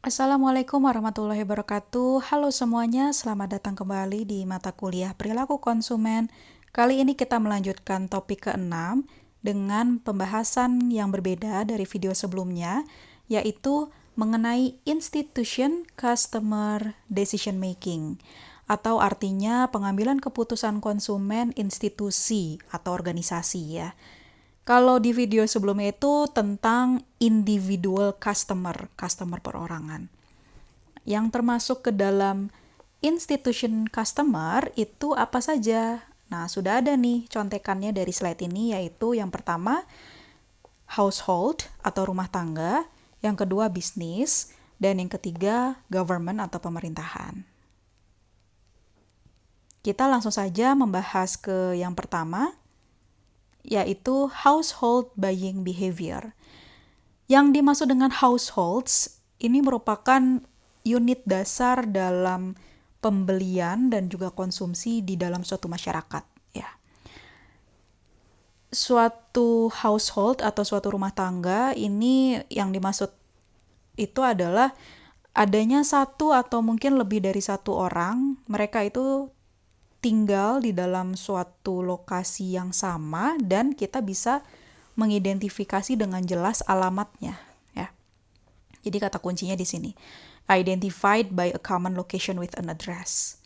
Assalamualaikum warahmatullahi wabarakatuh. Halo semuanya, selamat datang kembali di mata kuliah Perilaku Konsumen. Kali ini kita melanjutkan topik ke-6 dengan pembahasan yang berbeda dari video sebelumnya, yaitu mengenai Institution Customer Decision Making, atau artinya pengambilan keputusan konsumen institusi atau organisasi ya. Kalau di video sebelumnya itu tentang individual customer perorangan. Yang termasuk ke dalam institution customer itu apa saja? Nah, sudah ada nih contekannya dari slide ini, yaitu yang pertama household atau rumah tangga, yang kedua bisnis, dan yang ketiga government atau pemerintahan. Kita langsung saja membahas ke yang pertama, yaitu household buying behavior. Yang dimaksud dengan households ini merupakan unit dasar dalam pembelian dan juga konsumsi di dalam suatu masyarakat ya. Suatu household atau suatu rumah tangga ini yang dimaksud itu adalah adanya satu atau mungkin lebih dari satu orang, mereka itu tinggal di dalam suatu lokasi yang sama dan kita bisa mengidentifikasi dengan jelas alamatnya ya. Jadi kata kuncinya di sini, identified by a common location with an address.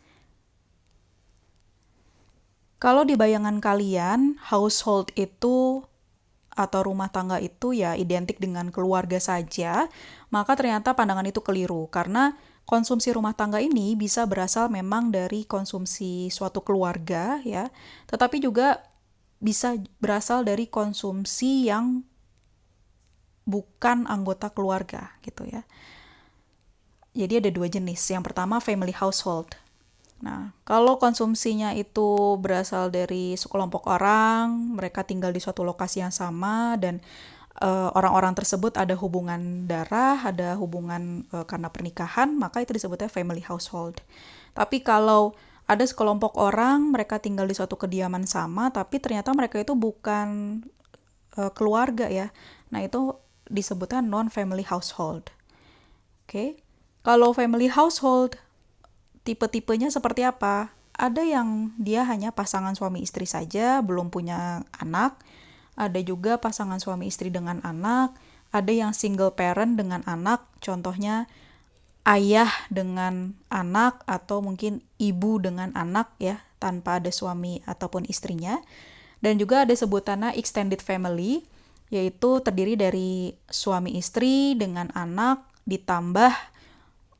Kalau di bayangan kalian, household itu atau rumah tangga itu ya identik dengan keluarga saja, maka ternyata pandangan itu keliru karena konsumsi rumah tangga ini bisa berasal memang dari konsumsi suatu keluarga ya, tetapi juga bisa berasal dari konsumsi yang bukan anggota keluarga gitu ya. Jadi ada dua jenis. Yang pertama family household. Nah, kalau konsumsinya itu berasal dari sekelompok orang, mereka tinggal di suatu lokasi yang sama dan orang-orang tersebut ada hubungan darah, ada hubungan karena pernikahan, maka itu disebutnya family household. Tapi kalau ada sekelompok orang, mereka tinggal di suatu kediaman sama, tapi ternyata mereka itu bukan keluarga ya. Nah, itu disebutnya non-family household. Oke. Kalau family household, tipe-tipenya seperti apa? Ada yang dia hanya pasangan suami istri saja, belum punya anak. Ada juga pasangan suami istri dengan anak, ada yang single parent dengan anak, contohnya ayah dengan anak atau mungkin ibu dengan anak ya, tanpa ada suami ataupun istrinya. Dan juga ada sebutannya extended family, yaitu terdiri dari suami istri dengan anak ditambah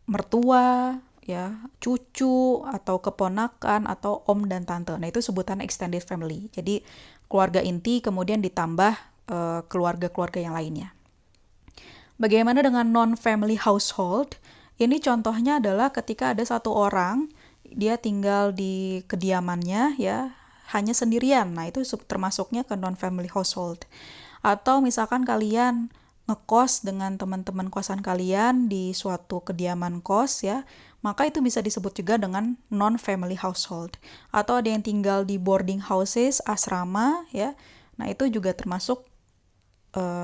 mertua, ya, cucu atau keponakan atau om dan tante. Nah, itu sebutan extended family. Jadi keluarga inti kemudian ditambah keluarga-keluarga yang lainnya. Bagaimana dengan non-family household? Ini contohnya adalah ketika ada satu orang dia tinggal di kediamannya ya, hanya sendirian. Nah, itu termasuknya ke non-family household. Atau misalkan kalian ngekos dengan teman-teman kosan kalian di suatu kediaman kos ya, maka itu bisa disebut juga dengan non-family household. Atau ada yang tinggal di boarding houses, asrama ya. Nah, itu juga termasuk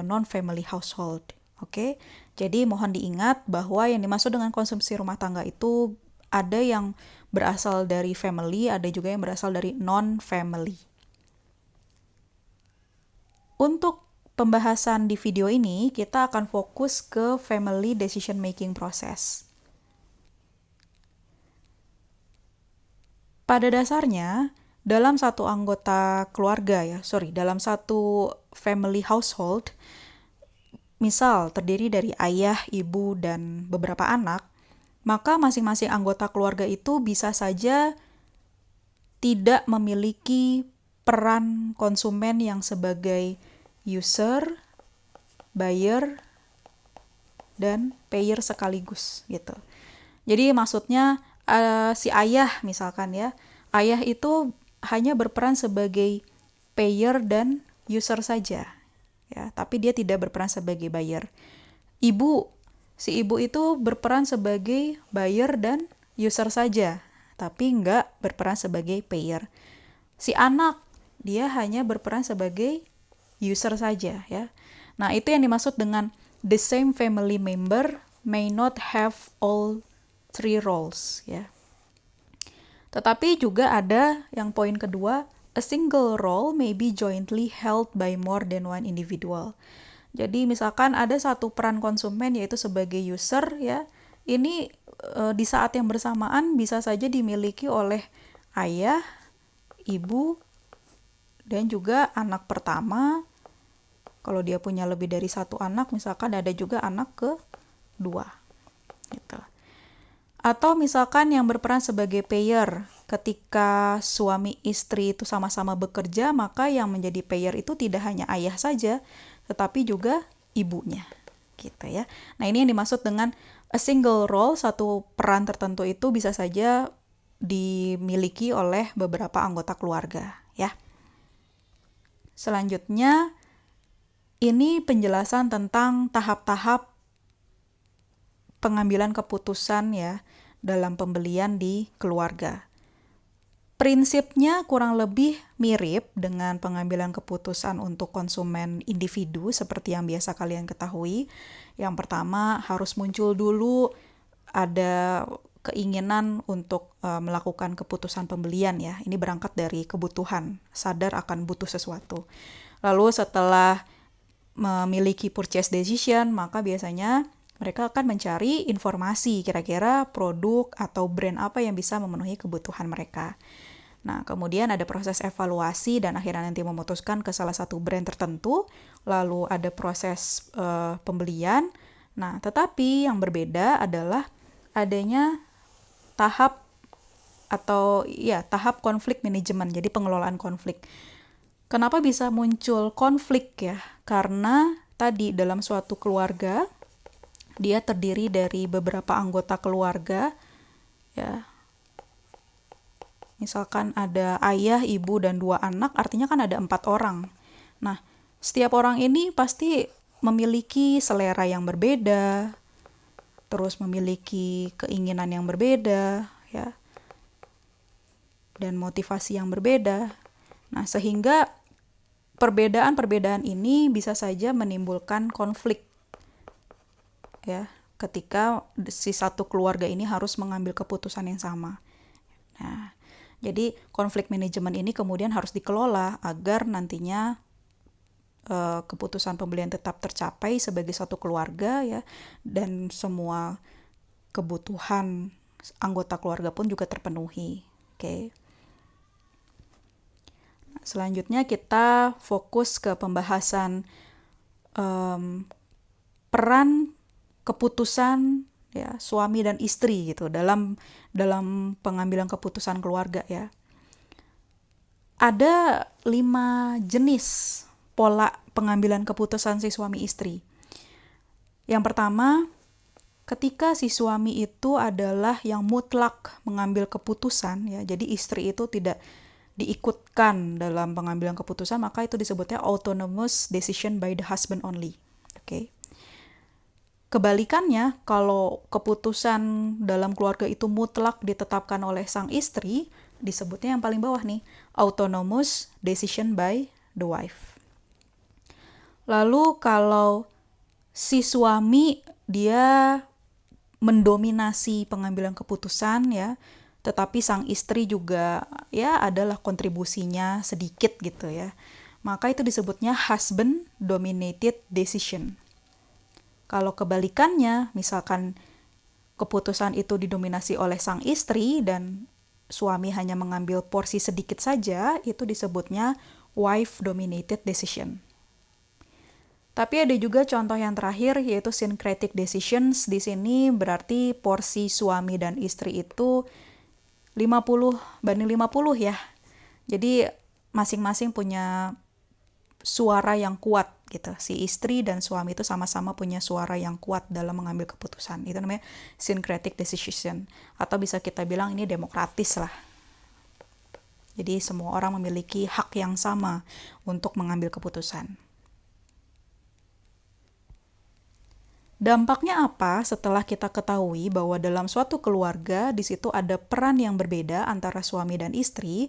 non-family household. Oke. Jadi mohon diingat bahwa yang dimaksud dengan konsumsi rumah tangga itu ada yang berasal dari family, ada juga yang berasal dari non-family. Untuk pembahasan di video ini, kita akan fokus ke family decision making process. Pada dasarnya, dalam satu anggota keluarga dalam satu family household, misal terdiri dari ayah, ibu, dan beberapa anak, maka masing-masing anggota keluarga itu bisa saja tidak memiliki peran konsumen yang sebagai user, buyer, dan payer sekaligus gitu. Jadi maksudnya si ayah misalkan ya, ayah itu hanya berperan sebagai payer dan user saja ya, tapi dia tidak berperan sebagai buyer. Si ibu itu berperan sebagai buyer dan user saja, tapi nggak berperan sebagai payer. Si anak, dia hanya berperan sebagai user saja ya. Nah, itu yang dimaksud dengan the same family member may not have all three roles, ya. Tetapi juga ada yang poin kedua, a single role may be jointly held by more than one individual. Jadi misalkan ada satu peran konsumen yaitu sebagai user, ya. Ini di saat yang bersamaan bisa saja dimiliki oleh ayah, ibu, dan juga anak pertama. Kalau dia punya lebih dari satu anak, misalkan ada juga anak kedua, gitu. Atau misalkan yang berperan sebagai payer, ketika suami istri itu sama-sama bekerja, maka yang menjadi payer itu tidak hanya ayah saja, tetapi juga ibunya, gitu ya. Nah, ini yang dimaksud dengan a single role, satu peran tertentu itu bisa saja dimiliki oleh beberapa anggota keluarga, ya. Selanjutnya, ini penjelasan tentang tahap-tahap pengambilan keputusan, ya, dalam pembelian di keluarga. Prinsipnya kurang lebih mirip dengan pengambilan keputusan untuk konsumen individu seperti yang biasa kalian ketahui. Yang pertama, harus muncul dulu ada keinginan untuk melakukan keputusan pembelian, ya. Ini berangkat dari kebutuhan, sadar akan butuh sesuatu. Lalu setelah memiliki purchase decision, maka biasanya mereka akan mencari informasi kira-kira produk atau brand apa yang bisa memenuhi kebutuhan mereka. Nah, kemudian ada proses evaluasi dan akhirnya nanti memutuskan ke salah satu brand tertentu, lalu ada proses pembelian. Nah, tetapi yang berbeda adalah adanya tahap konflik manajemen, jadi pengelolaan konflik. Kenapa bisa muncul konflik, ya? Karena tadi dalam suatu keluarga dia terdiri dari beberapa anggota keluarga, ya. Misalkan ada ayah, ibu, dan 2 anak, artinya kan ada 4 orang. Nah, setiap orang ini pasti memiliki selera yang berbeda, terus memiliki keinginan yang berbeda, ya, dan motivasi yang berbeda. Nah, sehingga perbedaan-perbedaan ini bisa saja menimbulkan konflik, ya, ketika si satu keluarga ini harus mengambil keputusan yang sama. Nah, jadi konflik manajemen ini kemudian harus dikelola agar nantinya keputusan pembelian tetap tercapai sebagai satu keluarga, ya, dan semua kebutuhan anggota keluarga pun juga terpenuhi. Oke. Selanjutnya kita fokus ke pembahasan peran keputusan, ya, suami dan istri gitu dalam pengambilan keputusan keluarga, ya. Ada 5 jenis pola pengambilan keputusan si suami istri. Yang pertama, ketika si suami itu adalah yang mutlak mengambil keputusan, ya, jadi istri itu tidak diikutkan dalam pengambilan keputusan, maka itu disebutnya autonomous decision by the husband only. Oke. Kebalikannya, kalau keputusan dalam keluarga itu mutlak ditetapkan oleh sang istri, disebutnya yang paling bawah nih, autonomous decision by the wife. Lalu kalau si suami dia mendominasi pengambilan keputusan, ya, tetapi sang istri juga, ya, adalah kontribusinya sedikit gitu, ya, maka itu disebutnya husband dominated decision. Kalau kebalikannya, misalkan keputusan itu didominasi oleh sang istri dan suami hanya mengambil porsi sedikit saja, itu disebutnya wife dominated decision. Tapi ada juga contoh yang terakhir, yaitu syncretic decisions. Di sini berarti porsi suami dan istri itu 50-50, ya. Jadi masing-masing punya suara yang kuat gitu. Si istri dan suami itu sama-sama punya suara yang kuat dalam mengambil keputusan. Itu namanya syncretic decision. Atau bisa kita bilang ini demokratis lah. Jadi semua orang memiliki hak yang sama untuk mengambil keputusan. Dampaknya apa setelah kita ketahui bahwa dalam suatu keluarga di situ ada peran yang berbeda antara suami dan istri?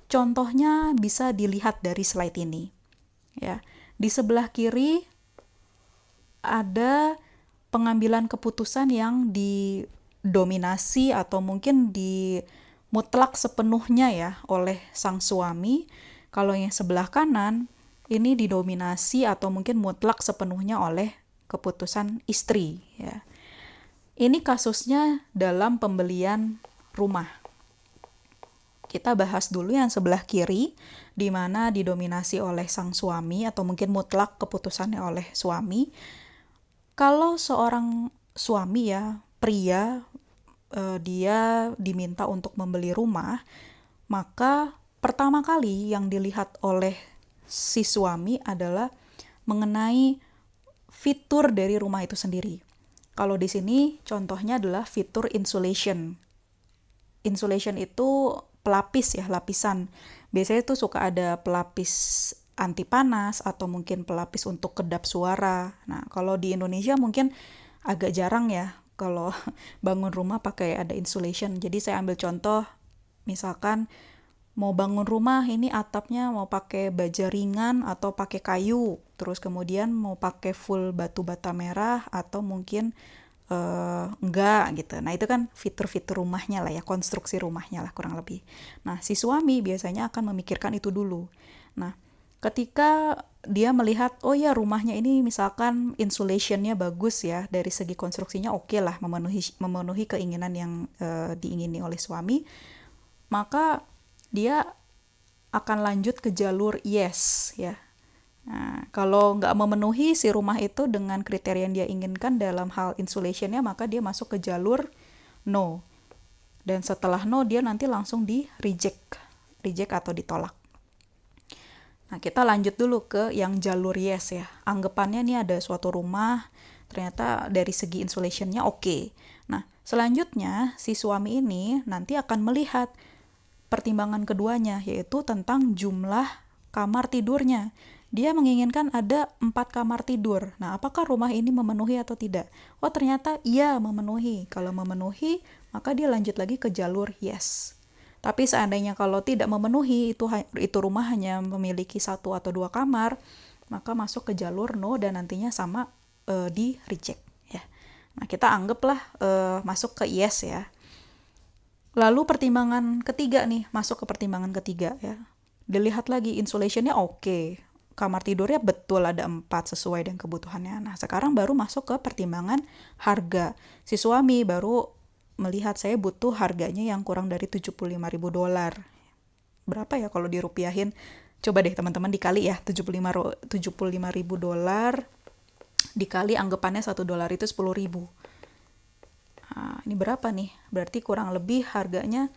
Contohnya bisa dilihat dari slide ini. Ya, di sebelah kiri ada pengambilan keputusan yang didominasi atau mungkin mutlak sepenuhnya ya oleh sang suami. Kalau yang sebelah kanan ini didominasi atau mungkin mutlak sepenuhnya oleh keputusan istri ya. Ini kasusnya dalam pembelian rumah. Kita bahas dulu yang sebelah kiri, di mana didominasi oleh sang suami atau mungkin mutlak keputusannya oleh suami. Kalau seorang suami ya, pria, dia diminta untuk membeli rumah, maka pertama kali yang dilihat oleh si suami adalah mengenai fitur dari rumah itu sendiri. Kalau di sini contohnya adalah fitur insulation. Insulation itu pelapis ya, lapisan. Biasanya tuh suka ada pelapis anti panas atau mungkin pelapis untuk kedap suara. Nah, kalau di Indonesia mungkin agak jarang ya kalau bangun rumah pakai ada insulation. Jadi saya ambil contoh, misalkan mau bangun rumah ini atapnya mau pakai baja ringan atau pakai kayu, terus kemudian mau pakai full batu bata merah atau mungkin enggak gitu. Nah itu kan fitur-fitur rumahnya lah ya, konstruksi rumahnya lah kurang lebih. Nah si suami biasanya akan memikirkan itu dulu. Nah ketika dia melihat, oh ya rumahnya ini misalkan insulationnya bagus ya, dari segi konstruksinya oke lah, memenuhi keinginan yang diingini oleh suami, maka dia akan lanjut ke jalur yes ya. Nah, kalau nggak memenuhi si rumah itu dengan kriteria yang dia inginkan dalam hal insulationnya, maka dia masuk ke jalur no. Dan setelah no, dia nanti langsung di reject atau ditolak. Nah, kita lanjut dulu ke yang jalur yes ya. Anggapannya nih ada suatu rumah, ternyata dari segi insulationnya oke. Nah, selanjutnya si suami ini nanti akan melihat pertimbangan keduanya, yaitu tentang jumlah kamar tidurnya. Dia menginginkan ada 4 kamar tidur. Nah, apakah rumah ini memenuhi atau tidak? Oh, ternyata iya memenuhi. Kalau memenuhi, maka dia lanjut lagi ke jalur yes. Tapi seandainya kalau tidak memenuhi, itu rumah hanya memiliki 1 atau 2 kamar, maka masuk ke jalur no dan nantinya sama di reject ya. Nah, kita anggaplah masuk ke yes ya. Lalu pertimbangan ketiga nih, masuk ke pertimbangan ketiga ya. Dilihat lagi insulationnya oke. Kamar tidurnya betul ada 4 sesuai dengan kebutuhannya. Nah, sekarang baru masuk ke pertimbangan harga. Si suami baru melihat, saya butuh harganya yang kurang dari $75.000. Berapa ya kalau dirupiahin? Coba deh teman-teman dikali ya, $75.000 dikali anggapannya $1 itu 10.000. Nah, ini berapa nih? Berarti kurang lebih harganya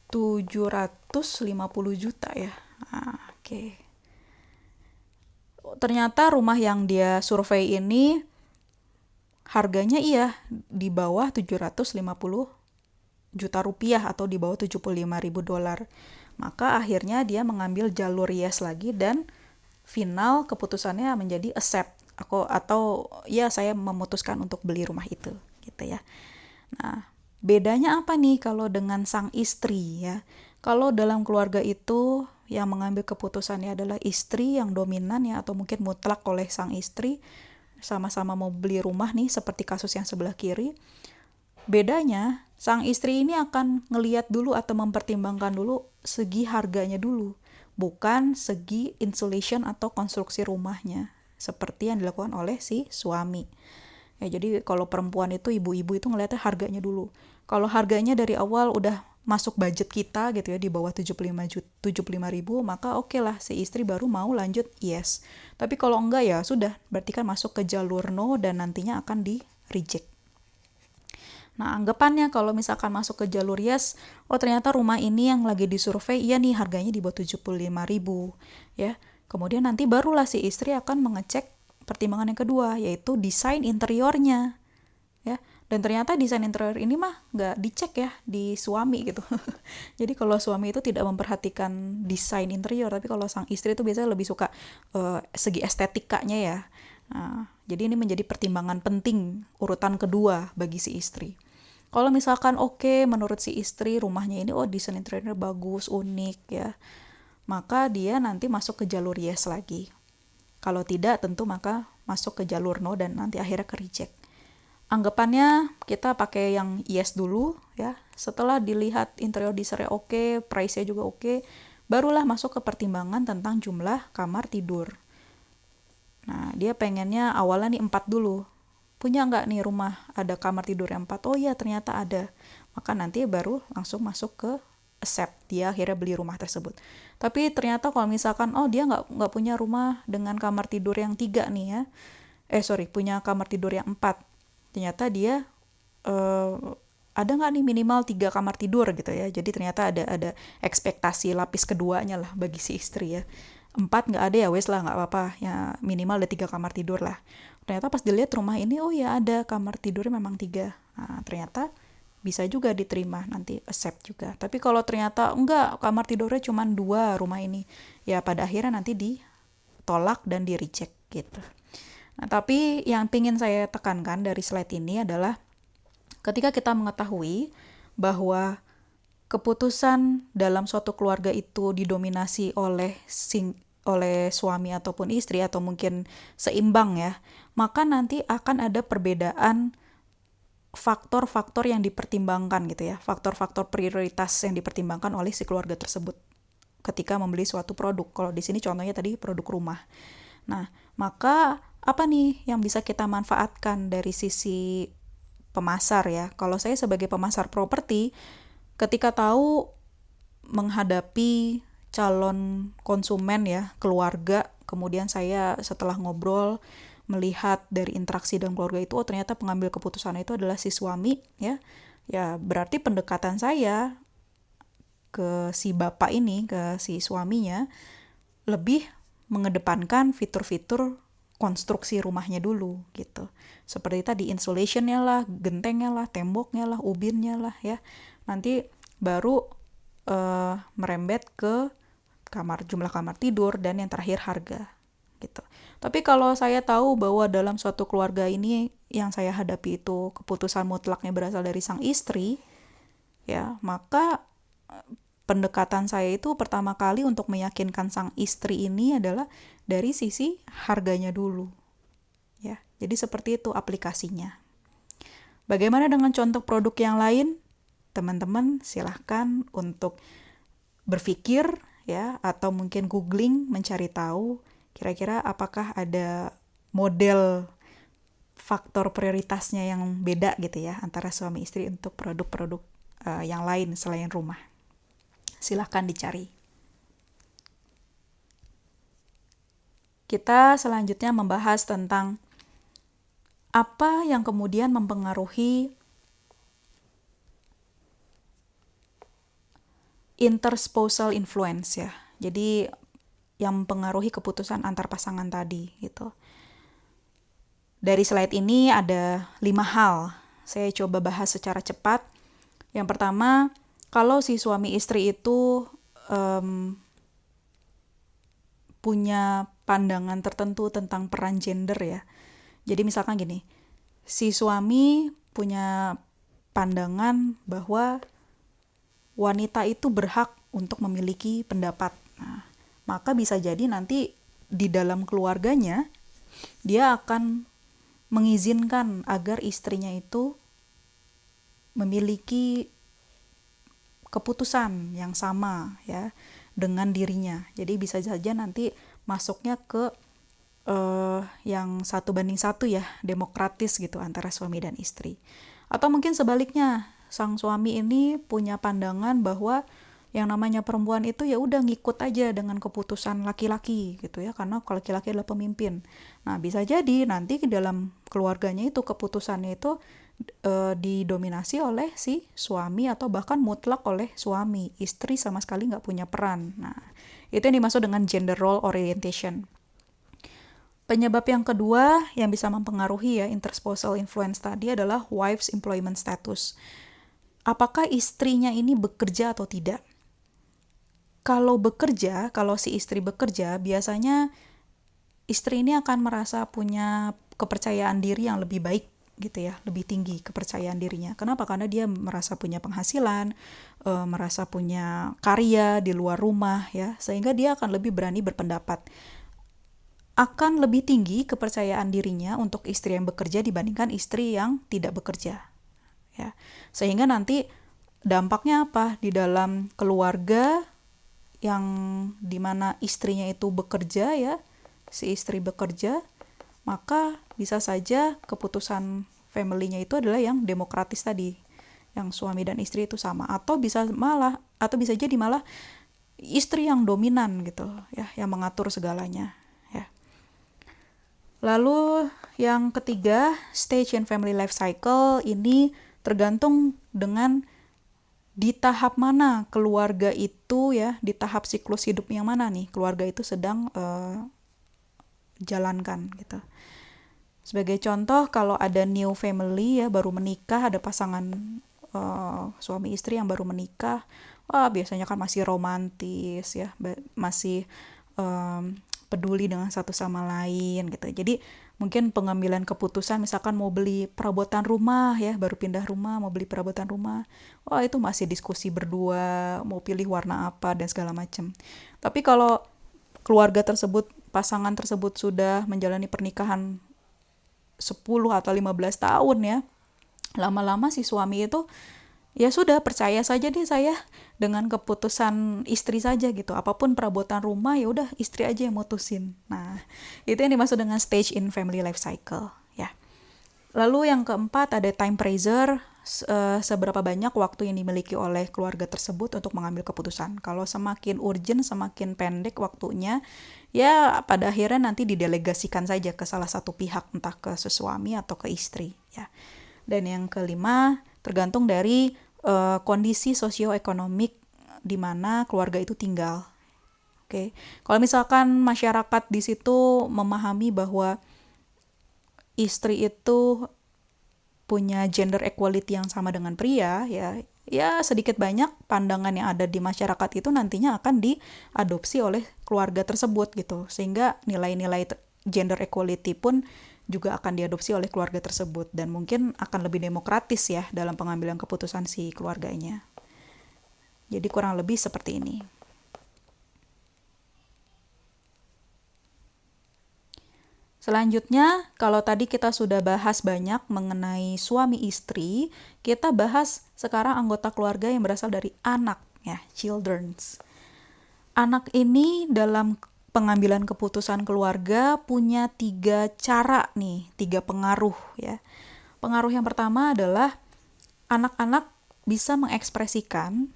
750 juta ya. Nah, oke. Ternyata rumah yang dia survei ini harganya iya di bawah 750 juta rupiah atau di bawah $75.000. Maka akhirnya dia mengambil jalur yes lagi dan final keputusannya menjadi accept atau ya saya memutuskan untuk beli rumah itu gitu ya. Nah, bedanya apa nih kalau dengan sang istri ya? Kalau dalam keluarga itu yang mengambil keputusannya adalah istri yang dominan ya, atau mungkin mutlak oleh sang istri, sama-sama mau beli rumah nih seperti kasus yang sebelah kiri. Bedanya, sang istri ini akan ngeliat dulu atau mempertimbangkan dulu segi harganya dulu, bukan segi insulation atau konstruksi rumahnya, seperti yang dilakukan oleh si suami. Ya, jadi kalau perempuan itu, ibu-ibu itu ngeliatnya harganya dulu. Kalau harganya dari awal udah masuk budget kita gitu ya, di bawah 75.000, maka oke lah si istri baru mau lanjut yes. Tapi kalau enggak ya sudah, berarti kan masuk ke jalur no dan nantinya akan di reject. Nah, anggapannya kalau misalkan masuk ke jalur yes, oh ternyata rumah ini yang lagi disurvei, iya nih harganya di bawah 75.000 ya. Kemudian nanti barulah si istri akan mengecek pertimbangan yang kedua, yaitu desain interiornya ya. Dan ternyata desain interior ini mah nggak dicek ya di suami gitu. Jadi kalau suami itu tidak memperhatikan desain interior, tapi kalau sang istri itu biasanya lebih suka segi estetikanya ya. Nah, jadi ini menjadi pertimbangan penting, urutan kedua bagi si istri. Kalau misalkan oke, menurut si istri rumahnya ini desain interiornya bagus, unik ya, maka dia nanti masuk ke jalur yes lagi. Kalau tidak tentu maka masuk ke jalur no dan nanti akhirnya ke reject. Anggapannya kita pakai yang yes dulu ya. Setelah dilihat interior desainnya oke, price-nya juga oke, barulah masuk ke pertimbangan tentang jumlah kamar tidur. Nah, dia pengennya awalnya nih 4 dulu. Punya nggak nih rumah ada kamar tidur yang 4? Oh iya, ternyata ada. Maka nanti baru langsung masuk ke accept. Dia akhirnya beli rumah tersebut. Tapi ternyata kalau misalkan, oh dia nggak punya rumah dengan kamar tidur yang 3 nih ya. Punya kamar tidur yang 4. Ternyata dia eh, ada nggak nih minimal 3 kamar tidur gitu ya. Jadi ternyata ada ekspektasi lapis keduanya lah bagi si istri ya. 4 nggak ada ya wes lah nggak apa-apa ya, minimal ada 3 kamar tidur lah. Ternyata pas dilihat rumah ini, oh ya ada kamar tidurnya memang 3. Nah, ternyata bisa juga diterima, nanti accept juga. Tapi kalau ternyata enggak, kamar tidurnya cuma 2 rumah ini, ya pada akhirnya nanti ditolak dan di reject gitu. Nah, tapi yang ingin saya tekankan dari slide ini adalah ketika kita mengetahui bahwa keputusan dalam suatu keluarga itu didominasi oleh suami ataupun istri atau mungkin seimbang ya, maka nanti akan ada perbedaan faktor-faktor yang dipertimbangkan gitu ya, faktor-faktor prioritas yang dipertimbangkan oleh si keluarga tersebut ketika membeli suatu produk. Kalau di sini contohnya tadi produk rumah. Nah, maka apa nih yang bisa kita manfaatkan dari sisi pemasar ya? Kalau saya sebagai pemasar properti, ketika tahu menghadapi calon konsumen ya, keluarga, kemudian saya setelah ngobrol melihat dari interaksi dalam keluarga itu, oh ternyata pengambil keputusan itu adalah si suami ya. Ya, berarti pendekatan saya ke si bapak ini, ke si suaminya lebih mengedepankan fitur-fitur konstruksi rumahnya dulu gitu. Seperti tadi insulationnya lah, gentengnya lah, temboknya lah, ubinnya lah ya. Nanti baru merembet ke jumlah kamar tidur dan yang terakhir harga gitu. Tapi kalau saya tahu bahwa dalam suatu keluarga ini yang saya hadapi itu keputusan mutlaknya berasal dari sang istri, ya, maka pendekatan saya itu pertama kali untuk meyakinkan sang istri ini adalah dari sisi harganya dulu. Ya, jadi seperti itu aplikasinya. Bagaimana dengan contoh produk yang lain? Teman-teman silahkan untuk berpikir ya, atau mungkin googling mencari tahu kira-kira apakah ada model faktor prioritasnya yang beda gitu ya antara suami istri untuk produk-produk yang lain selain rumah. Silahkan dicari. Kita selanjutnya membahas tentang apa yang kemudian mempengaruhi interspousal influence ya. Jadi yang mempengaruhi keputusan antar pasangan tadi gitu. Dari slide ini ada 5 hal. Saya coba bahas secara cepat. Yang pertama, kalau si suami istri itu punya pandangan tertentu tentang peran gender ya. Jadi misalkan gini, si suami punya pandangan bahwa wanita itu berhak untuk memiliki pendapat. Nah, maka bisa jadi nanti di dalam keluarganya dia akan mengizinkan agar istrinya itu memiliki keputusan yang sama ya dengan dirinya. Jadi bisa saja nanti masuknya ke yang 1:1 ya, demokratis gitu antara suami dan istri. Atau mungkin sebaliknya, sang suami ini punya pandangan bahwa yang namanya perempuan itu ya udah ngikut aja dengan keputusan laki-laki gitu ya, karena kalau laki-laki adalah pemimpin. Nah, bisa jadi nanti di dalam keluarganya itu keputusannya itu didominasi oleh si suami atau bahkan mutlak oleh suami. Istri sama sekali nggak punya peran. Nah, itu yang dimaksud dengan gender role orientation. Penyebab yang kedua yang bisa mempengaruhi ya interspousal influence tadi adalah wife's employment status. Apakah istrinya ini bekerja atau tidak? Kalau bekerja, kalau si istri bekerja, biasanya istri ini akan merasa punya kepercayaan diri yang lebih baik gitu ya, lebih tinggi kepercayaan dirinya. Kenapa? Karena dia merasa punya penghasilan, merasa punya karya di luar rumah ya, sehingga dia akan lebih berani berpendapat. akan lebih tinggi kepercayaan dirinya untuk istri yang bekerja dibandingkan istri yang tidak bekerja. Ya. Sehingga nanti dampaknya apa? Di dalam keluarga yang dimana istrinya itu bekerja ya, si istri bekerja, maka bisa saja keputusan family-nya itu adalah yang demokratis tadi, yang suami dan istri itu sama, atau bisa jadi malah istri yang dominan gitu ya, yang mengatur segalanya ya. Lalu yang ketiga, stage in family life cycle ini tergantung dengan di tahap mana keluarga itu ya, di tahap siklus hidup yang mana nih keluarga itu sedang jalankan gitu. Sebagai contoh, kalau ada new family ya, baru menikah, ada pasangan suami istri yang baru menikah, biasanya kan masih romantis ya, masih peduli dengan satu sama lain gitu. Jadi mungkin pengambilan keputusan misalkan mau beli perabotan rumah ya, baru pindah rumah mau beli perabotan rumah, itu masih diskusi berdua, mau pilih warna apa dan segala macam. Tapi kalau keluarga tersebut, pasangan tersebut sudah menjalani pernikahan 10 atau 15 tahun ya, lama-lama si suami itu ya sudah, percaya saja deh saya dengan keputusan istri saja gitu, apapun perabotan rumah ya udah istri aja yang mutusin. Nah, itu yang dimaksud dengan stage in family life cycle ya. Lalu yang keempat ada time pressure, seberapa banyak waktu yang dimiliki oleh keluarga tersebut untuk mengambil keputusan. Kalau semakin urgent, semakin pendek waktunya, ya pada akhirnya nanti didelegasikan saja ke salah satu pihak, entah ke suami atau ke istri ya. Dan yang kelima, tergantung dari kondisi sosioekonomik di mana keluarga itu tinggal. Oke. Kalau misalkan masyarakat di situ memahami bahwa istri itu punya gender equality yang sama dengan pria ya sedikit banyak pandangan yang ada di masyarakat itu nantinya akan diadopsi oleh keluarga tersebut gitu, sehingga nilai-nilai gender equality pun juga akan diadopsi oleh keluarga tersebut dan mungkin akan lebih demokratis ya dalam pengambilan keputusan si keluarganya. Jadi kurang lebih seperti ini. Selanjutnya, kalau tadi kita sudah bahas banyak mengenai suami istri, kita bahas sekarang anggota keluarga yang berasal dari anak, ya, childrens. Anak ini dalam pengambilan keputusan keluarga punya 3 cara nih, 3 pengaruh ya. Pengaruh yang pertama adalah anak-anak bisa mengekspresikan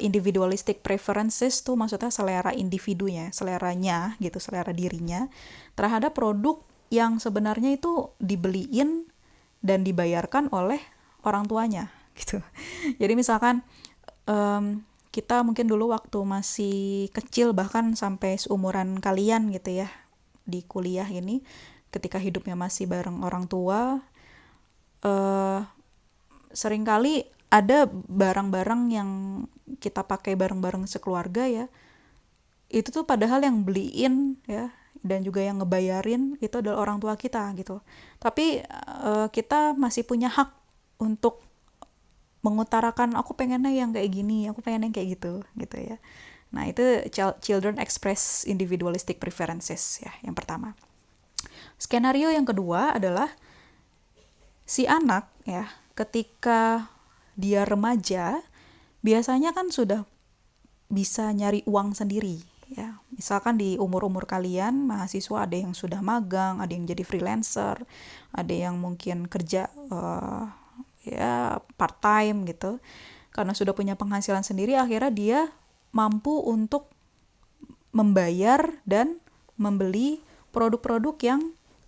individualistic preferences, tuh maksudnya selera individunya, seleranya gitu, selera dirinya terhadap produk yang sebenarnya itu dibeliin dan dibayarkan oleh orang tuanya gitu. Jadi misalkan kita mungkin dulu waktu masih kecil, bahkan sampai seumuran kalian gitu ya, di kuliah ini, ketika hidupnya masih bareng orang tua, seringkali ada barang-barang yang kita pakai bareng-bareng sekeluarga ya, itu tuh padahal yang beliin ya dan juga yang ngebayarin itu adalah orang tua kita gitu. Tapi kita masih punya hak untuk mengutarakan, aku pengennya yang kayak gini, aku pengennya yang kayak gitu ya. Nah, itu children express individualistic preferences ya, yang pertama. Skenario yang kedua adalah si anak ya, ketika dia remaja, biasanya kan sudah bisa nyari uang sendiri ya. Misalkan di umur-umur kalian mahasiswa, ada yang sudah magang, ada yang jadi freelancer, ada yang mungkin kerja ya part time gitu. Karena sudah punya penghasilan sendiri, akhirnya dia mampu untuk membayar dan membeli produk-produk yang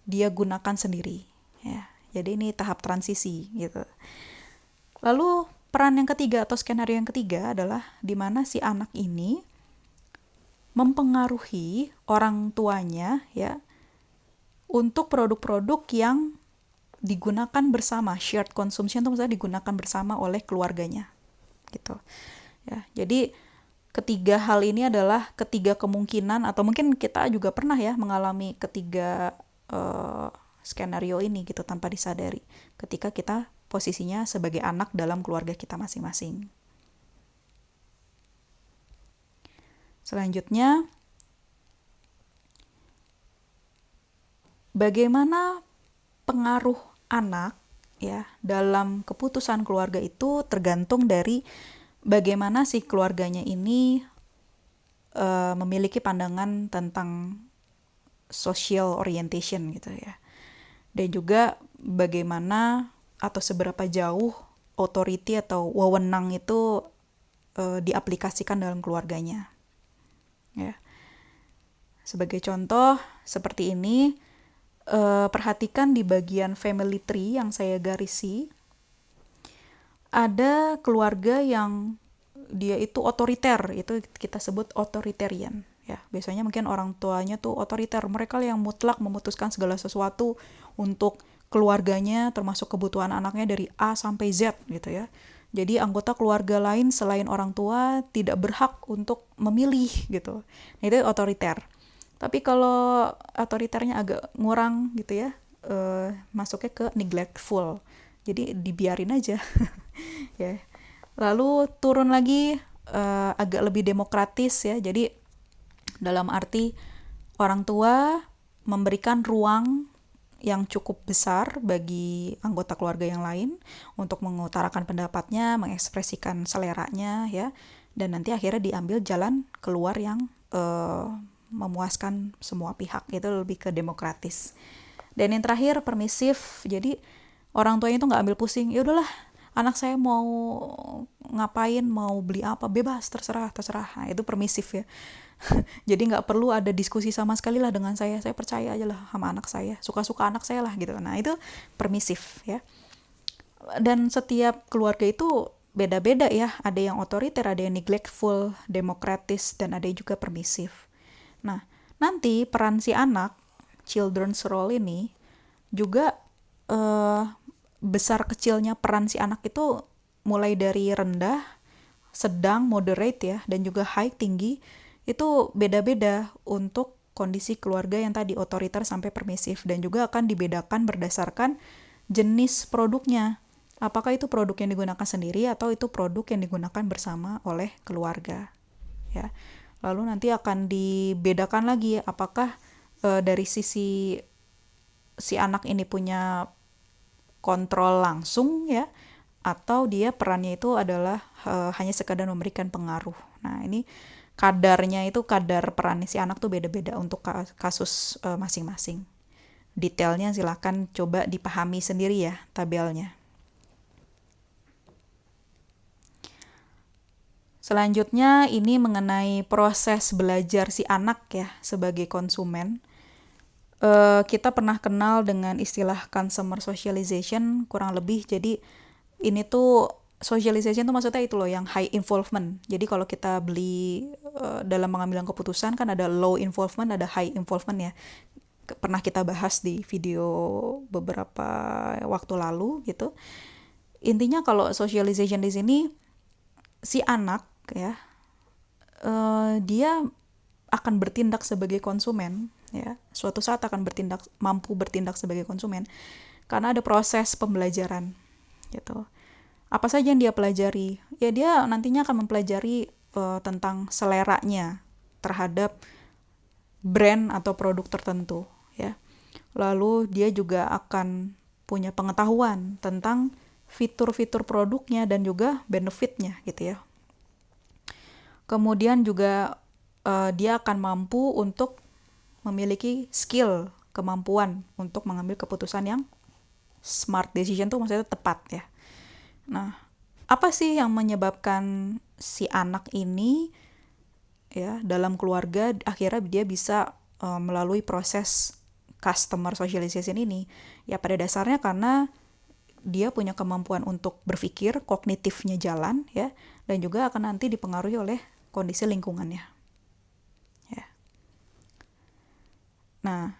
dia gunakan sendiri ya. Jadi ini tahap transisi gitu. Lalu peran yang ketiga atau skenario yang ketiga adalah di mana si anak ini mempengaruhi orang tuanya ya untuk produk-produk yang digunakan bersama, shared consumption itu maksudnya digunakan bersama oleh keluarganya gitu ya. Jadi ketiga hal ini adalah ketiga kemungkinan, atau mungkin kita juga pernah ya mengalami ketiga skenario ini gitu tanpa disadari ketika kita posisinya sebagai anak dalam keluarga kita masing-masing. Selanjutnya, bagaimana pengaruh anak ya dalam keputusan keluarga itu tergantung dari bagaimana si keluarganya ini memiliki pandangan tentang social orientation gitu ya. Dan juga bagaimana atau seberapa jauh authority atau wewenang itu diaplikasikan dalam keluarganya. Ya. Sebagai contoh seperti ini, perhatikan di bagian family tree yang saya garisi, ada keluarga yang dia itu otoriter, itu kita sebut authoritarian. Ya, biasanya mungkin orang tuanya tuh otoriter, mereka yang mutlak memutuskan segala sesuatu untuk keluarganya, termasuk kebutuhan anaknya dari A sampai Z gitu ya. Jadi anggota keluarga lain selain orang tua tidak berhak untuk memilih gitu. Nah, itu otoriter. Tapi kalau otoriternya agak ngurang gitu ya, masuknya ke neglectful. Jadi dibiarin aja. Ya. Lalu turun lagi agak lebih demokratis ya. Jadi dalam arti orang tua memberikan ruang yang cukup besar bagi anggota keluarga yang lain untuk mengutarakan pendapatnya, mengekspresikan seleranya ya, dan nanti akhirnya diambil jalan keluar yang memuaskan semua pihak. Itu lebih ke demokratis. Dan yang terakhir permisif. Jadi orang tuanya itu nggak ambil pusing. Ya udahlah, anak saya mau ngapain, mau beli apa, bebas, terserah. Nah, itu permisif ya. Jadi nggak perlu ada diskusi sama sekali lah dengan saya percaya aja lah sama anak saya, suka-suka anak saya lah gitu. Nah, itu permisif ya. Dan setiap keluarga itu beda-beda ya, ada yang otoriter, ada yang neglectful, demokratis, dan ada yang juga permisif. Nah, nanti peran si anak, children's role ini juga besar kecilnya peran si anak itu mulai dari rendah, sedang, moderate ya, dan juga high, tinggi, itu beda-beda untuk kondisi keluarga yang tadi otoriter sampai permisif, dan juga akan dibedakan berdasarkan jenis produknya. Apakah itu produk yang digunakan sendiri atau itu produk yang digunakan bersama oleh keluarga. Ya. Lalu nanti akan dibedakan lagi apakah dari sisi si anak ini punya kontrol langsung ya, atau dia perannya itu adalah hanya sekadar memberikan pengaruh. Nah, ini kadarnya itu, kadar peran si anak tuh beda-beda untuk kasus masing-masing. Detailnya silakan coba dipahami sendiri ya tabelnya. Selanjutnya ini mengenai proses belajar si anak ya sebagai konsumen. Kita pernah kenal dengan istilah consumer socialization kurang lebih. Jadi ini tuh socialization tuh maksudnya itu loh yang high involvement. Jadi kalau kita beli dalam pengambilan keputusan kan ada low involvement, ada high involvement ya. Pernah kita bahas di video beberapa waktu lalu gitu. Intinya kalau socialization di sini si anak ya dia akan bertindak sebagai konsumen ya, suatu saat akan mampu bertindak sebagai konsumen karena ada proses pembelajaran gitu. Apa saja yang dia pelajari? Ya dia nantinya akan mempelajari tentang seleranya terhadap brand atau produk tertentu ya. Lalu dia juga akan punya pengetahuan tentang fitur-fitur produknya dan juga benefitnya gitu ya. Kemudian juga dia akan mampu untuk memiliki skill, kemampuan untuk mengambil keputusan yang smart decision tuh maksudnya tepat ya. Nah, apa sih yang menyebabkan si anak ini ya dalam keluarga akhirnya dia bisa melalui proses customer socialization ini? Ya pada dasarnya karena dia punya kemampuan untuk berpikir, kognitifnya jalan ya, dan juga akan nanti dipengaruhi oleh kondisi lingkungannya. Ya. Nah,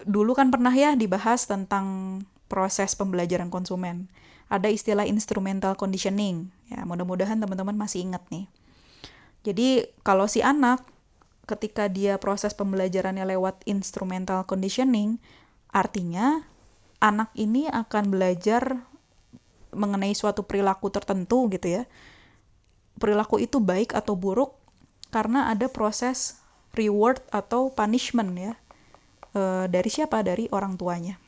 dulu kan pernah ya dibahas tentang proses pembelajaran konsumen. Ada istilah instrumental conditioning. Ya, mudah-mudahan teman-teman masih ingat nih. Jadi, kalau si anak ketika dia proses pembelajarannya lewat instrumental conditioning, artinya anak ini akan belajar mengenai suatu perilaku tertentu gitu ya. Perilaku itu baik atau buruk karena ada proses reward atau punishment ya. dari siapa? Dari orang tuanya.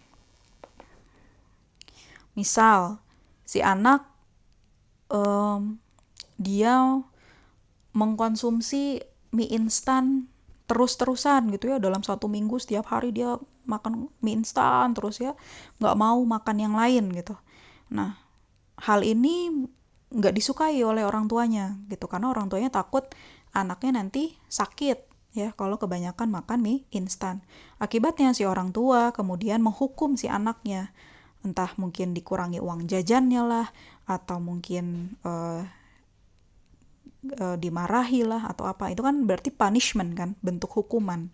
Misal, si anak dia mengkonsumsi mie instan terus-terusan gitu ya, dalam 1 minggu setiap hari dia makan mie instan terus ya, nggak mau makan yang lain gitu. Nah, hal ini nggak disukai oleh orang tuanya gitu, karena orang tuanya takut anaknya nanti sakit ya kalau kebanyakan makan mie instan. Akibatnya si orang tua kemudian menghukum si anaknya, entah mungkin dikurangi uang jajannya lah, atau mungkin dimarahi lah atau apa. Itu kan berarti punishment kan, bentuk hukuman.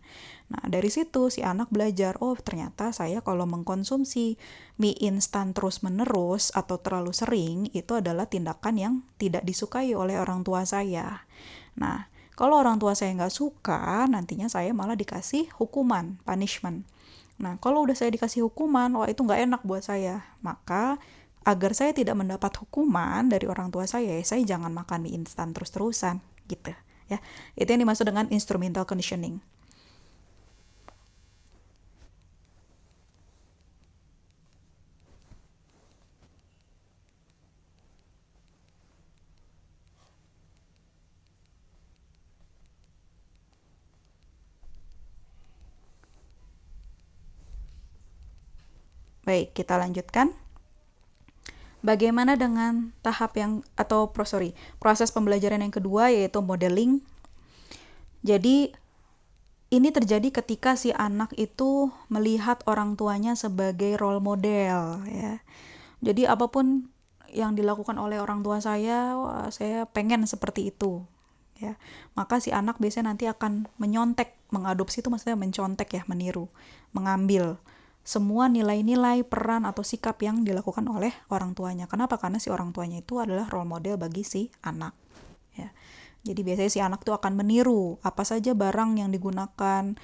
Nah, dari situ si anak belajar, oh ternyata saya kalau mengkonsumsi mie instan terus-menerus atau terlalu sering, itu adalah tindakan yang tidak disukai oleh orang tua saya. Nah, kalau orang tua saya nggak suka, nantinya saya malah dikasih hukuman, punishment. Nah, kalau udah saya dikasih hukuman, wah itu nggak enak buat saya. Maka agar saya tidak mendapat hukuman dari orang tua saya jangan makan mie instan terus-terusan gitu ya. Itu yang dimaksud dengan instrumental conditioning. Baik, kita lanjutkan. Bagaimana dengan tahap yang proses pembelajaran yang kedua, yaitu modeling. Jadi ini terjadi ketika si anak itu melihat orang tuanya sebagai role model ya. Jadi apapun yang dilakukan oleh orang tua saya, wah, saya pengen seperti itu ya. Maka si anak biasanya nanti akan menyontek, mengadopsi itu maksudnya mencontek ya, meniru, mengambil semua nilai-nilai, peran atau sikap yang dilakukan oleh orang tuanya. Kenapa? Karena si orang tuanya itu adalah role model bagi si anak ya. Jadi biasanya si anak tuh akan meniru apa saja barang yang digunakan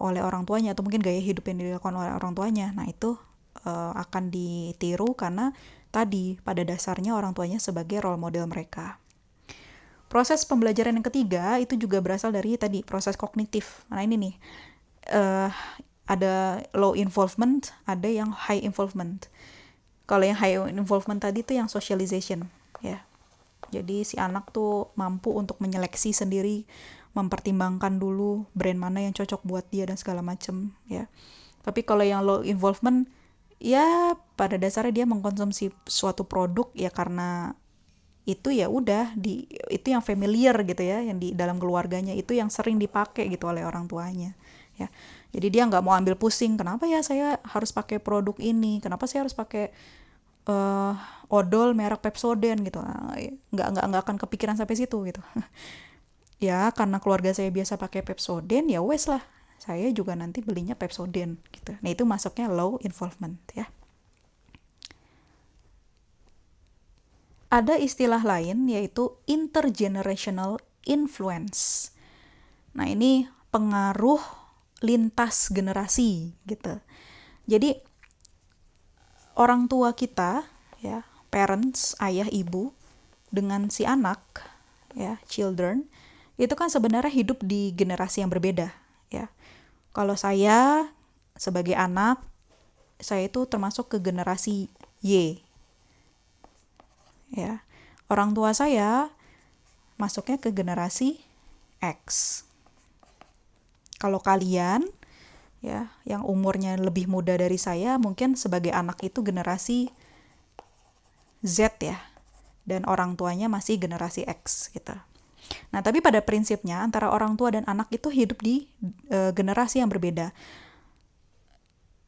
oleh orang tuanya, atau mungkin gaya hidup yang dilakukan oleh orang tuanya. Nah itu akan ditiru karena tadi pada dasarnya orang tuanya sebagai role model mereka. Proses pembelajaran yang ketiga itu juga berasal dari tadi proses kognitif. Nah ini nih, ada low involvement, ada yang high involvement. Kalau yang high involvement tadi tuh yang socialization ya. Jadi si anak tuh mampu untuk menyeleksi sendiri, mempertimbangkan dulu brand mana yang cocok buat dia dan segala macem ya. Tapi kalau yang low involvement, ya pada dasarnya dia mengkonsumsi suatu produk ya karena itu ya udah itu yang familiar gitu ya, yang di dalam keluarganya itu yang sering dipakai gitu oleh orang tuanya ya. Jadi dia nggak mau ambil pusing, kenapa ya saya harus pakai produk ini, kenapa saya harus pakai odol merek Pepsodent gitu. Nggak akan kepikiran sampai situ gitu. Ya karena keluarga saya biasa pakai Pepsodent, ya wes lah saya juga nanti belinya Pepsodent gitu. Nah itu masuknya low involvement ya. Ada istilah lain yaitu intergenerational influence. Nah ini pengaruh lintas generasi gitu. Jadi orang tua kita ya, parents, ayah, ibu, dengan si anak ya, children, itu kan sebenarnya hidup di generasi yang berbeda ya. Kalau saya sebagai anak, saya itu termasuk ke generasi Y ya. Orang tua saya masuknya ke generasi X. Kalau kalian ya yang umurnya lebih muda dari saya, mungkin sebagai anak itu generasi Z ya, dan orang tuanya masih generasi X gitu. Nah tapi pada prinsipnya antara orang tua dan anak itu hidup di generasi yang berbeda,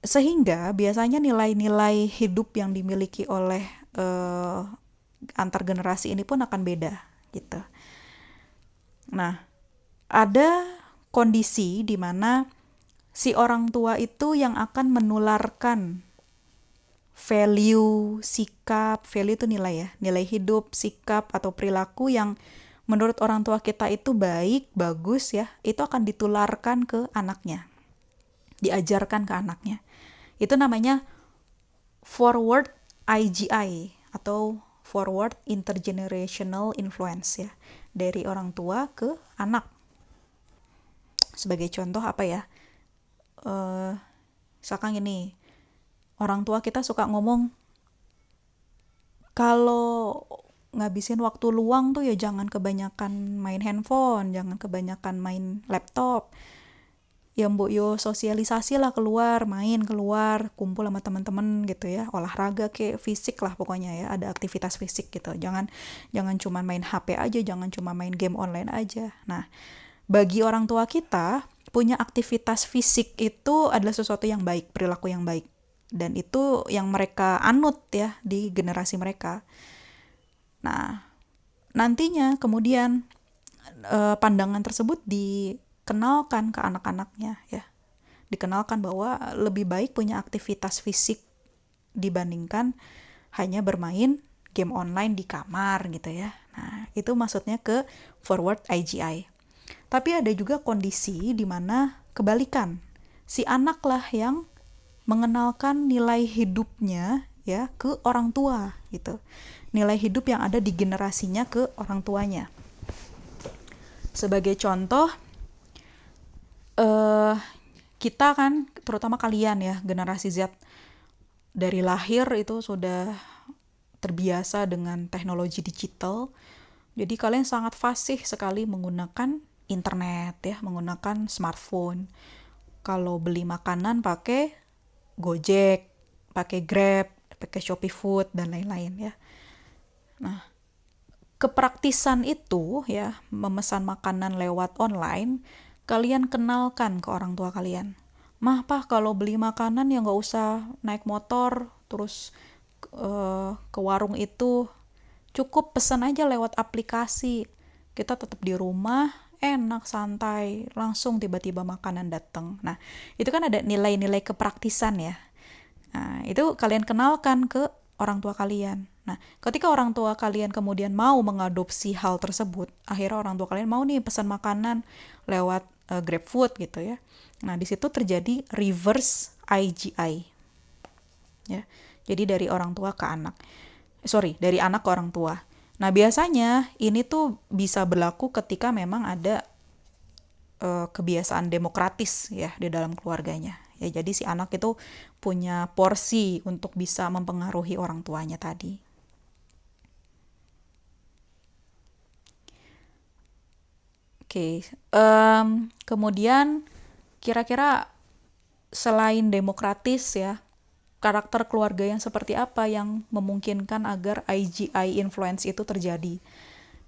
sehingga biasanya nilai-nilai hidup yang dimiliki oleh antar generasi ini pun akan beda gitu. Nah ada kondisi di mana si orang tua itu yang akan menularkan value, sikap, value itu nilai ya, nilai hidup, sikap atau perilaku yang menurut orang tua kita itu baik, bagus ya, itu akan ditularkan ke anaknya, diajarkan ke anaknya. Itu namanya forward IGI atau forward intergenerational influence ya, dari orang tua ke anak. Sebagai contoh apa ya? eh misalkan gini, orang tua kita suka ngomong, kalau ngabisin waktu luang tuh ya jangan kebanyakan main handphone, jangan kebanyakan main laptop. Ya mbok yo sosialisasi lah, keluar, main keluar, kumpul sama teman-teman gitu ya, olahraga kayak fisik lah pokoknya ya, ada aktivitas fisik gitu. Jangan jangan cuma main HP aja, jangan cuma main game online aja. Nah, bagi orang tua kita, punya aktivitas fisik itu adalah sesuatu yang baik, perilaku yang baik. Dan itu yang mereka anut ya di generasi mereka. Nah, nantinya kemudian pandangan tersebut dikenalkan ke anak-anaknya ya. Dikenalkan bahwa lebih baik punya aktivitas fisik dibandingkan hanya bermain game online di kamar gitu ya. Nah, itu maksudnya ke forward IGI. Tapi ada juga kondisi di mana kebalikan. Si anak lah yang mengenalkan nilai hidupnya ya ke orang tua gitu. Nilai hidup yang ada di generasinya ke orang tuanya. Sebagai contoh, kita kan, terutama kalian ya, generasi Z, dari lahir itu sudah terbiasa dengan teknologi digital. Jadi kalian sangat fasih sekali menggunakan internet ya, menggunakan smartphone. Kalau beli makanan pakai Gojek, pakai Grab, pakai Shopee Food dan lain-lain ya. Nah, kepraktisan itu ya, memesan makanan lewat online, kalian kenalkan ke orang tua kalian. Mah, Pah, kalau beli makanan ya nggak usah naik motor, terus ke warung itu, cukup pesan aja lewat aplikasi. Kita tetap di rumah, enak, santai, langsung tiba-tiba makanan datang. Nah, itu kan ada nilai-nilai kepraktisan ya. Nah, itu kalian kenalkan ke orang tua kalian. Nah, ketika orang tua kalian kemudian mau mengadopsi hal tersebut, akhirnya orang tua kalian mau nih pesan makanan lewat GrabFood gitu ya. Nah, di situ terjadi reverse IGI. Ya. Jadi dari orang tua ke anak. Dari anak ke orang tua. Nah, biasanya ini tuh bisa berlaku ketika memang ada kebiasaan demokratis ya di dalam keluarganya. Ya, jadi si anak itu punya porsi untuk bisa mempengaruhi orang tuanya tadi. Oke, kemudian kira-kira selain demokratis ya, karakter keluarga yang seperti apa yang memungkinkan agar IGI influence itu terjadi?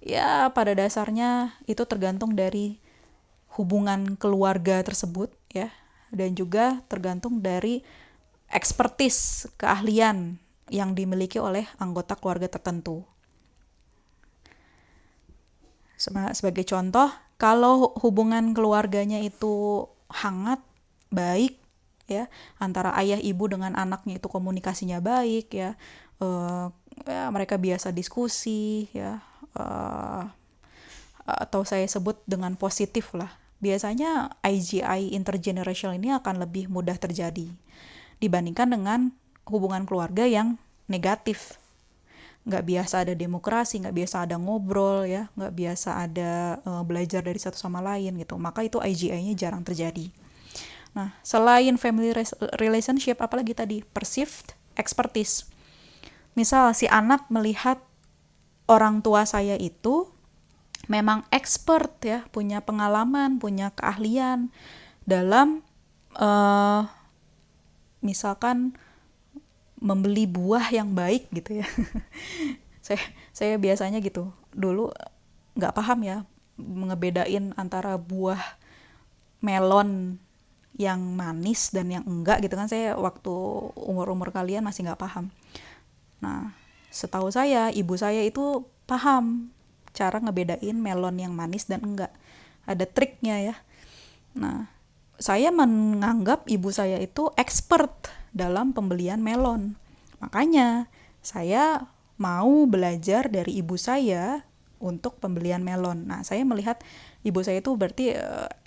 Ya, pada dasarnya itu tergantung dari hubungan keluarga tersebut ya, dan juga tergantung dari expertise, keahlian yang dimiliki oleh anggota keluarga tertentu. Sebagai contoh, kalau hubungan keluarganya itu hangat, baik ya, antara ayah ibu dengan anaknya itu komunikasinya baik ya, ya mereka biasa diskusi ya, atau saya sebut dengan positif lah. Biasanya IGI intergenerational ini akan lebih mudah terjadi dibandingkan dengan hubungan keluarga yang negatif. Nggak biasa ada demokrasi, nggak biasa ada ngobrol ya, nggak biasa ada belajar dari satu sama lain gitu. Maka itu IGI-nya jarang terjadi. Nah, selain family relationship, apalagi tadi perceived expertise. Misal si anak melihat orang tua saya itu memang expert ya, punya pengalaman, punya keahlian dalam misalkan membeli buah yang baik gitu ya. saya biasanya gitu. Dulu nggak paham ya ngebedain antara buah melon yang manis dan yang enggak gitu kan. Saya waktu umur-umur kalian masih nggak paham. Nah, setahu saya, ibu saya itu paham cara ngebedain melon yang manis dan enggak. Ada triknya ya. Nah, saya menganggap ibu saya itu expert dalam pembelian melon. Makanya saya mau belajar dari ibu saya untuk pembelian melon. Nah, saya melihat ibu saya itu berarti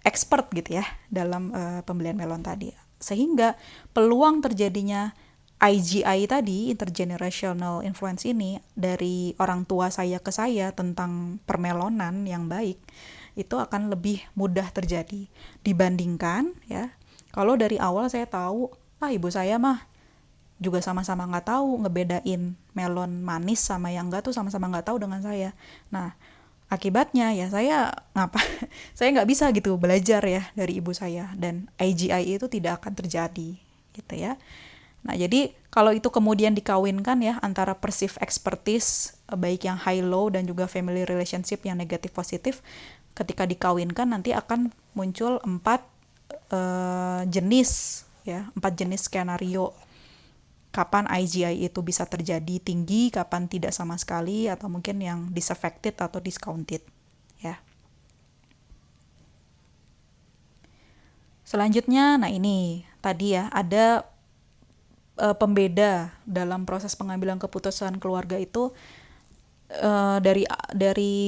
expert gitu ya dalam pembelian melon tadi. Sehingga peluang terjadinya IGI tadi, intergenerational influence ini, dari orang tua saya ke saya tentang permelonan yang baik, itu akan lebih mudah terjadi dibandingkan ya Kalau dari awal saya tahu, ibu saya mah juga sama-sama nggak tahu ngebedain melon manis sama yang enggak tuh sama-sama nggak tahu dengan saya. Nah, akibatnya ya saya saya nggak bisa gitu belajar ya dari ibu saya, dan IGI itu tidak akan terjadi gitu ya. Nah, jadi kalau itu kemudian dikawinkan ya antara perceived expertise baik yang high low dan juga family relationship yang negatif positif, ketika dikawinkan nanti akan muncul 4 jenis ya, 4 jenis skenario kapan IGI itu bisa terjadi tinggi, kapan tidak sama sekali, atau mungkin yang disaffected atau discounted ya. Selanjutnya, nah ini tadi ya ada pembeda dalam proses pengambilan keputusan keluarga itu, dari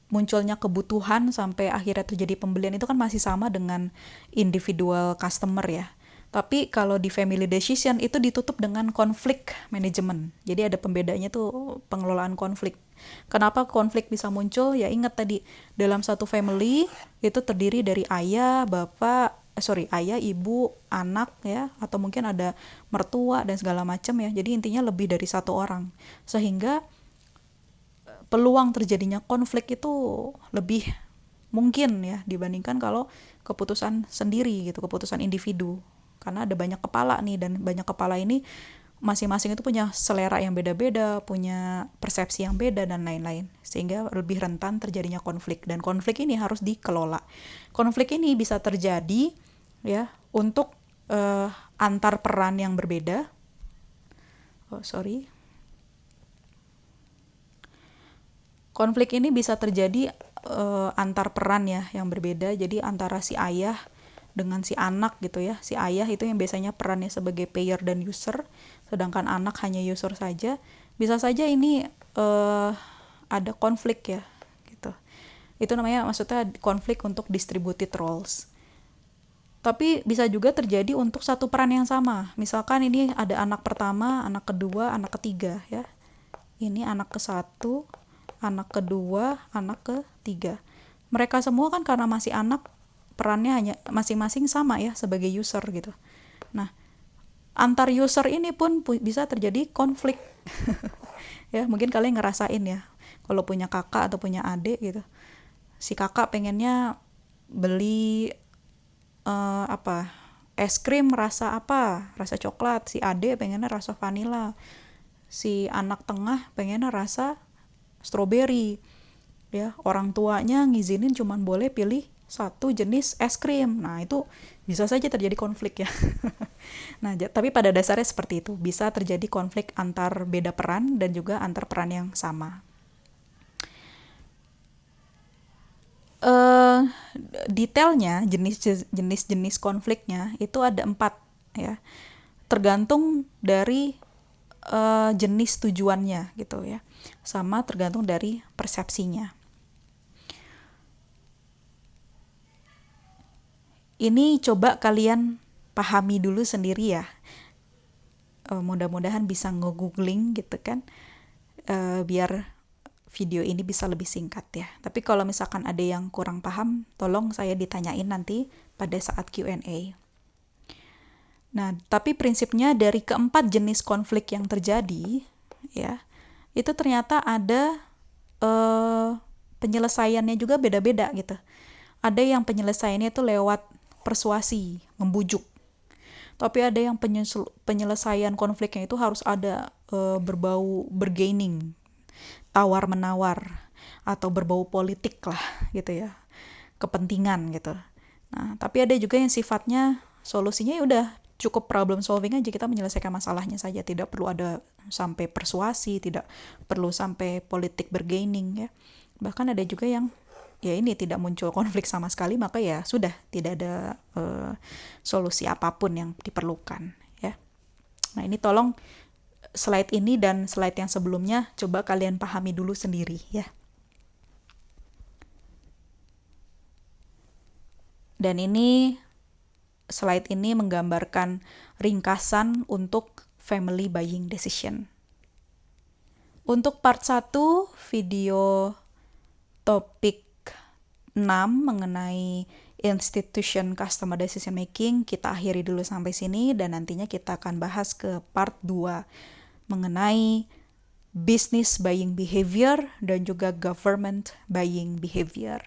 munculnya kebutuhan sampai akhirnya terjadi pembelian itu kan masih sama dengan individual customer ya. Tapi kalau di family decision itu ditutup dengan konflik manajemen. Jadi ada pembedanya tuh pengelolaan konflik. Kenapa konflik bisa muncul? Ya ingat tadi, dalam satu family itu terdiri dari ayah, ibu, anak ya, atau mungkin ada mertua dan segala macam ya. Jadi intinya lebih dari satu orang. Sehingga peluang terjadinya konflik itu lebih mungkin ya dibandingkan kalau keputusan sendiri gitu, keputusan individu. Karena ada banyak kepala nih, dan banyak kepala ini masing-masing itu punya selera yang beda-beda, punya persepsi yang beda dan lain-lain. Sehingga lebih rentan terjadinya konflik, dan konflik ini harus dikelola. Konflik ini bisa terjadi ya untuk antar peran yang berbeda. Konflik ini bisa terjadi antar peran ya yang berbeda. Jadi antara si ayah dengan si anak gitu ya. Si ayah itu yang biasanya perannya sebagai payer dan user, sedangkan anak hanya user saja. Bisa saja ini ada konflik ya gitu. Itu namanya maksudnya konflik untuk distributed roles. Tapi bisa juga terjadi untuk satu peran yang sama. Misalkan ini ada anak pertama, anak kedua, anak ketiga ya. Ini anak ke-1, anak kedua, anak ketiga. Mereka semua kan karena masih anak, perannya hanya masing-masing sama ya sebagai user gitu. Nah, antar user ini pun bisa terjadi konflik. Ya, mungkin kalian ngerasain ya. Kalau punya kakak atau punya adik gitu. Si kakak pengennya beli es krim rasa apa? Rasa coklat. Si adik pengennya rasa vanila. Si anak tengah pengennya rasa strawberry. Ya, orang tuanya ngizinin cuman boleh pilih satu jenis es krim. Nah, itu bisa saja terjadi konflik ya. Nah, tapi pada dasarnya seperti itu. Bisa terjadi konflik antar beda peran dan juga antar peran yang sama. Detailnya, jenis-jenis konfliknya itu ada 4 ya. Tergantung dari jenis tujuannya gitu ya. Sama tergantung dari persepsinya. Ini coba kalian pahami dulu sendiri ya. Mudah-mudahan bisa nge-googling gitu kan. Biar video ini bisa lebih singkat ya. Tapi kalau misalkan ada yang kurang paham, tolong saya ditanyain nanti pada saat Q&A. Nah, tapi prinsipnya dari keempat jenis konflik yang terjadi, ya, itu ternyata ada penyelesaiannya juga beda-beda gitu. Ada yang penyelesaiannya itu lewat persuasi, membujuk. Tapi ada yang penyelesaian konfliknya itu harus ada berbau bargaining, tawar-menawar, atau berbau politik lah gitu ya, kepentingan gitu. Nah, tapi ada juga yang sifatnya solusinya ya udah cukup problem solving aja, kita menyelesaikan masalahnya saja, tidak perlu ada sampai persuasi, tidak perlu sampai politik bargaining ya. Bahkan ada juga yang ya ini tidak muncul konflik sama sekali, maka ya sudah tidak ada solusi apapun yang diperlukan ya. Nah, ini tolong slide ini dan slide yang sebelumnya coba kalian pahami dulu sendiri ya. Dan ini slide ini menggambarkan ringkasan untuk family buying decision. Untuk part 1 video topik 6 mengenai institution customer decision making kita akhiri dulu sampai sini, dan nantinya kita akan bahas ke part 2 mengenai business buying behavior dan juga government buying behavior.